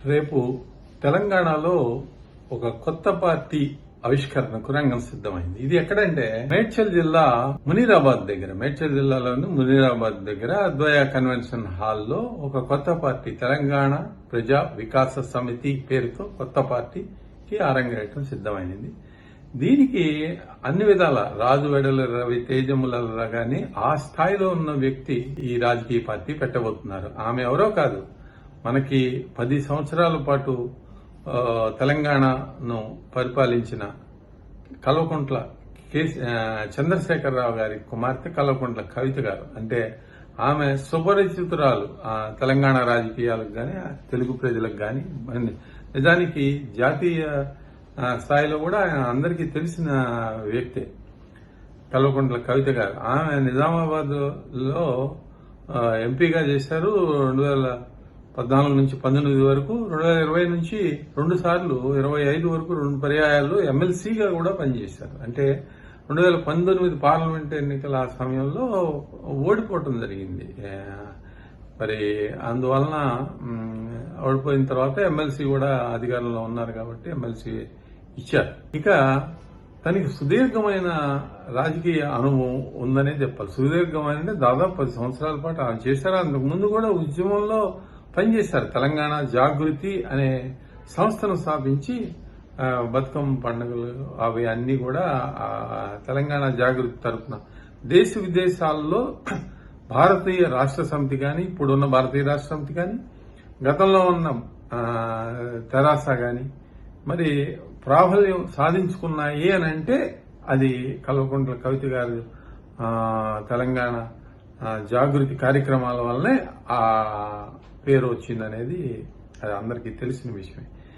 రేపు తెలంగాణలో ఒక కొత్త పార్టీ ఆవిష్కరణకు రంగం సిద్ధమైంది. ఇది ఎక్కడంటే మేడ్చల్ జిల్లా మునీరాబాద్ దగ్గర, మేడ్చల్ జిల్లాలోని మునీరాబాద్ దగ్గర అద్వయ కన్వెన్షన్ హాల్లో ఒక కొత్త పార్టీ తెలంగాణ ప్రజా వికాస సమితి పేరుతో కొత్త పార్టీకి అరంగేయటం సిద్ధమైంది. దీనికి అన్ని విధాల రాజు వెడల రవి తేజముల గాని ఆ స్థాయిలో ఉన్న వ్యక్తి ఈ రాజకీయ పార్టీ పెట్టబోతున్నారు. ఆమె ఎవరో కాదు, మనకి 10 సంవత్సరాల పాటు తెలంగాణను పరిపాలించిన కల్వకుంట్ల చంద్రశేఖరరావు గారి కుమార్తె కల్వకుంట్ల కవిత గారు. అంటే ఆమె సుపరిచితురాలు తెలంగాణ రాజకీయాలకు గాని తెలుగు ప్రజలకు గాని. నిజానికి జాతీయ స్థాయిలో కూడా అందరికీ తెలిసిన వ్యక్తే కల్వకుంట్ల కవిత గారు. ఆమె నిజామాబాద్ లో ఎంపీగా చేశారు 2014 నుంచి 19 వరకు, 2020 నుంచి 2 సార్లు 25 వరకు 2 పర్యాయాలు ఎమ్మెల్సీగా కూడా పనిచేశారు. అంటే 2019 పార్లమెంట్ ఎన్నికల సమయంలో ఓడిపోవటం జరిగింది. మరి అందువలన ఓడిపోయిన తర్వాత ఎమ్మెల్సీ కూడా అధికారంలో ఉన్నారు కాబట్టి ఎమ్మెల్సీ ఇచ్చారు. ఇక తనకి సుదీర్ఘమైన రాజకీయ అనుభవం ఉందనే చెప్పాలి. సుదీర్ఘమైన దాదాపు 10 సంవత్సరాల పాటు ఆమె చేశారు. అంతకు ముందు కూడా ఉద్యమంలో పనిచేశారు. తెలంగాణ జాగృతి అనే సంస్థను స్థాపించి బతుకమ్మ పండుగలు అవి అన్ని కూడా తెలంగాణ జాగృతి తరఫున దేశ విదేశాల్లో భారతీయ రాష్ట్ర సమితి కానీ, ఇప్పుడున్న భారతీయ రాష్ట్ర సమితి కానీ, గతంలో ఉన్న తెరాస కానీ మరి ప్రాబల్యం సాధించుకున్నాయి అని అంటే అది కల్వకుంట్ల కవిత గారు తెలంగాణ జాగృతి కార్యక్రమాల వల్లనే ఆ పేరు వచ్చిందనేది అది అందరికీ తెలిసిన విషయమే.